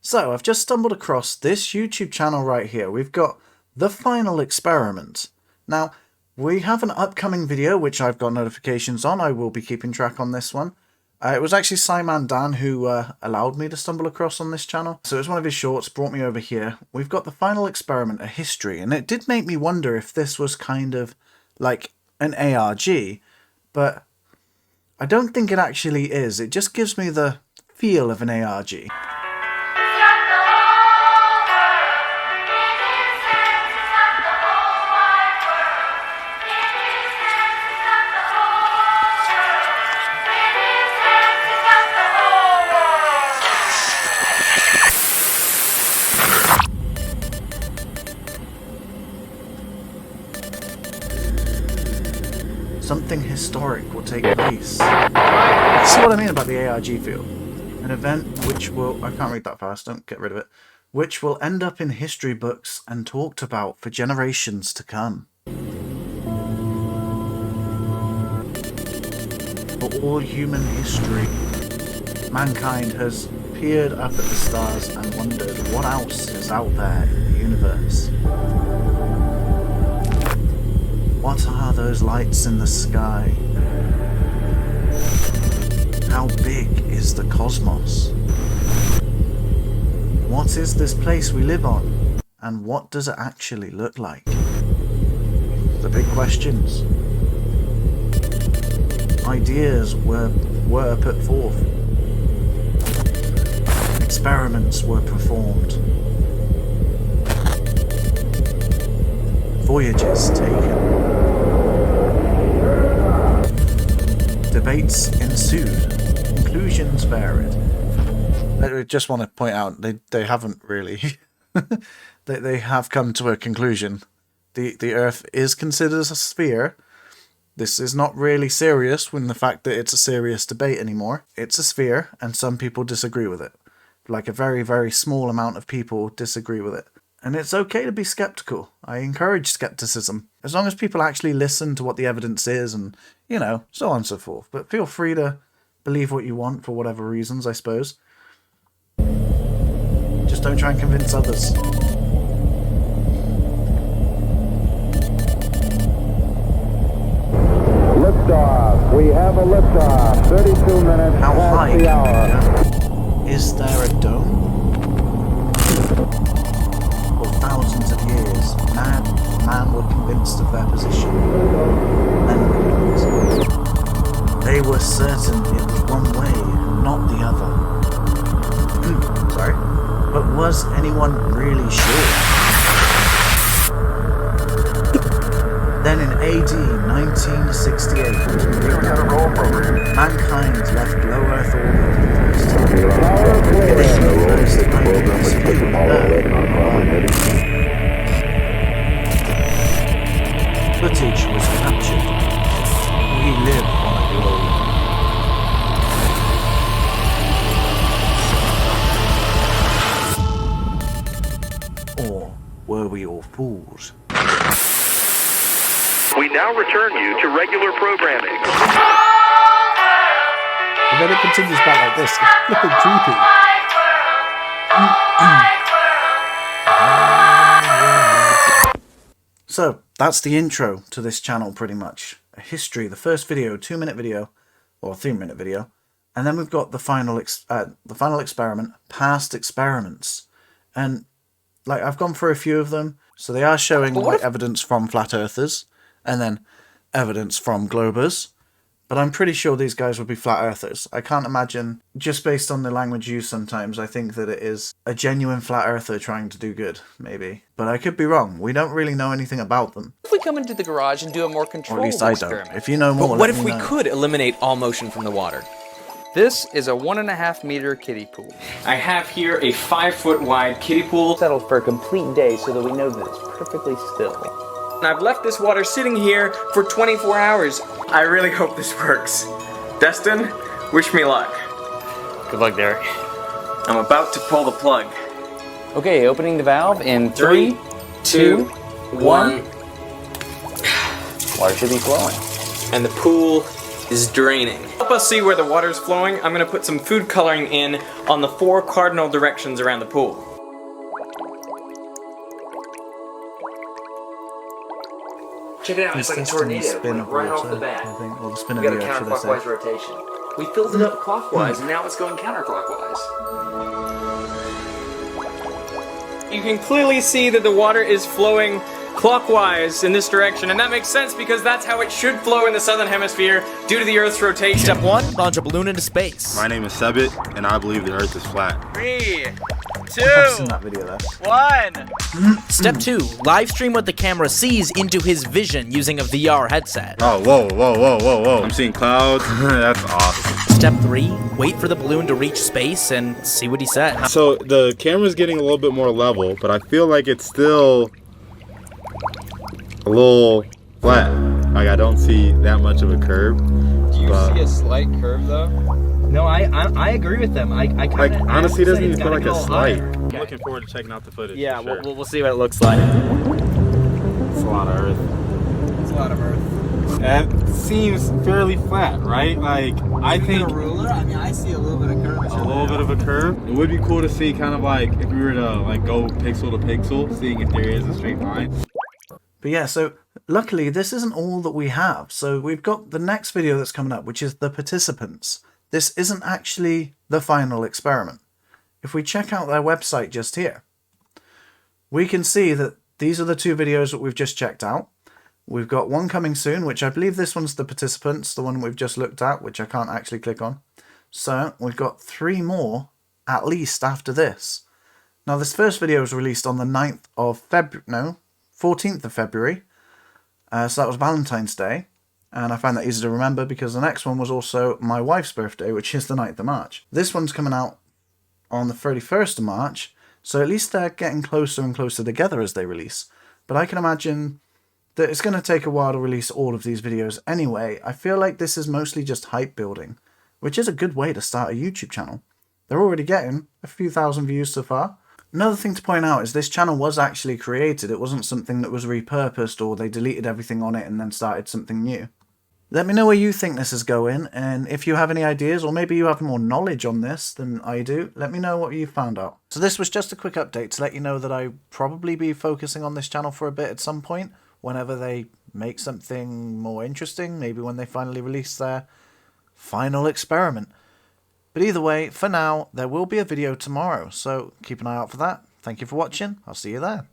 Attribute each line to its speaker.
Speaker 1: So I've just stumbled across this YouTube channel right here. We've got The Final Experiment. Now, we have an upcoming video which I've got notifications on. I will be keeping track on this one. It was actually Simon Dan who allowed me to stumble across on this channel. So it was one of his shorts, brought me over here. We've got The Final Experiment, a history. And it did make me wonder if this was kind of like an ARG. But I don't think it actually is. It just gives me the feel of an ARG. Something historic will take place. See what I mean about the ARG field? An event which will... I can't read that fast, don't get rid of it. Which will end up in history books and talked about for generations to come. For all human history, mankind has peered up at the stars and wondered what else is out there in the universe. What are those lights in the sky? How big is the cosmos? What is this place we live on? And what does it actually look like? The big questions. Ideas were put forth. Experiments were performed. Voyages taken. Debates ensued. Conclusions varied. I just want to point out they haven't really. they have come to a conclusion. The Earth is considered a sphere. This is not really serious when the fact that it's a serious debate anymore. It's a sphere, and some people disagree with it. Like a very, very small amount of people disagree with it. And it's okay to be skeptical. I encourage skepticism. As long as people actually listen to what the evidence is and, you know, so on and so forth. But feel free to believe what you want for whatever reasons, I suppose. Just don't try and convince others.
Speaker 2: Liftoff. We have a liftoff. 32 minutes
Speaker 1: How high
Speaker 2: past the hour.
Speaker 1: Is there a dome? For thousands of years, man were convinced of their position. Men weren't. They were certain it was one way, not the other. Sorry. But was anyone really sure? Then in AD 1968, mankind left low Earth orbit for the first time. Hitting the first items hitting Earth. Footage was captured. We live on a globe. Or were we all fools?
Speaker 3: We now return you to regular programming.
Speaker 1: And then it continues back like this. It's flipping creepy. So, that's the intro to this channel pretty much. A history, the first video, 2-minute video, or 3-minute video. And then we've got the final experiment, past experiments. And, like, I've gone through a few of them. So they are showing, like, evidence from flat earthers. And then evidence from globers. But I'm pretty sure these guys would be flat earthers. I can't imagine, just based on the language used sometimes, I think that it is a genuine flat earther trying to do good, maybe. But I could be wrong. We don't really know anything about them.
Speaker 4: If we come into the garage and do a more controlled experiment?
Speaker 1: Don't. If you know more,
Speaker 4: but what if we could eliminate all motion from the water? This is a 1.5 meter kiddie pool.
Speaker 5: I have here a 5-foot wide kiddie pool.
Speaker 6: Settled for a complete day so that we know that it's perfectly still.
Speaker 5: And I've left this water sitting here for 24 hours. I really hope this works. Destin, wish me luck.
Speaker 6: Good luck, Derek.
Speaker 5: I'm about to pull the plug.
Speaker 6: Okay, opening the valve in 3, 2, 1. Water should be flowing.
Speaker 5: And the pool is draining. help us see where the water is flowing, I'm going to put some food coloring in on the 4 cardinal directions around the pool.
Speaker 7: Check it out, it's like a tornado,
Speaker 1: spin
Speaker 7: like
Speaker 1: of
Speaker 7: right off
Speaker 1: water,
Speaker 7: the bat.
Speaker 1: I think, or the spin
Speaker 7: We
Speaker 1: of
Speaker 7: got a
Speaker 1: the earth, should I say.
Speaker 7: counterclockwise rotation. We filled it up clockwise, and now it's going counterclockwise.
Speaker 5: You can clearly see that the water is flowing clockwise in this direction, and that makes sense because that's how it should flow in the southern hemisphere due to the Earth's rotation.
Speaker 8: Step 1, launch a balloon into space.
Speaker 9: My name is Sebit, and I believe the Earth is flat.
Speaker 4: 3,
Speaker 1: I've
Speaker 4: 2,
Speaker 1: seen that video there.
Speaker 4: 1.
Speaker 8: Step 2, live stream what the camera sees into his vision using a VR headset.
Speaker 9: Oh, whoa. I'm seeing clouds. That's awesome.
Speaker 8: Step 3, wait for the balloon to reach space and see what he says.
Speaker 9: So the camera's getting a little bit more level, but I feel like it's still a little flat. Like I don't see that much of a curve.
Speaker 4: Do you see a slight curve though?
Speaker 6: No, I agree with them. I kind
Speaker 9: Like
Speaker 6: of
Speaker 9: honestly, it doesn't even feel like a slight.
Speaker 6: higher.
Speaker 9: I'm looking forward to checking out the footage.
Speaker 6: Yeah,
Speaker 9: for sure.
Speaker 6: we'll see what it looks like.
Speaker 9: It's a lot of Earth.
Speaker 5: It's a lot of Earth.
Speaker 9: That seems fairly flat, right? Like I think
Speaker 6: A ruler? I mean, I see a little bit of curvature.
Speaker 9: a little bit of a curve. It would be cool to see kind of like if we were to like go pixel to pixel, seeing if there is a straight line.
Speaker 1: But yeah, so luckily this isn't all that we have. So we've got the next video that's coming up, which is the participants. This isn't actually the final experiment. If we check out their website just here, we can see that these are the 2 videos that we've just checked out. We've got one coming soon, which I believe this one's the participants, the one we've just looked at, which I can't actually click on. So we've got 3 more at least after this. Now this first video was released on the 9th of February, no, 14th of February. So that was Valentine's Day. And I found that easy to remember because the next one was also my wife's birthday, which is the 9th of March. This one's coming out on the 31st of March. So at least they're getting closer and closer together as they release. But I can imagine that it's going to take a while to release all of these videos anyway. I feel like this is mostly just hype building, which is a good way to start a YouTube channel. They're already getting a few thousand views so far. Another thing to point out is this channel was actually created. It wasn't something that was repurposed or they deleted everything on it and then started something new. Let me know where you think this is going, and if you have any ideas or maybe you have more knowledge on this than I do, let me know what you found out. So this was just a quick update to let you know that I'll probably be focusing on this channel for a bit at some point, whenever they make something more interesting, maybe when they finally release their final experiment. But either way, for now, there will be a video tomorrow, so keep an eye out for that. Thank you for watching. I'll see you there.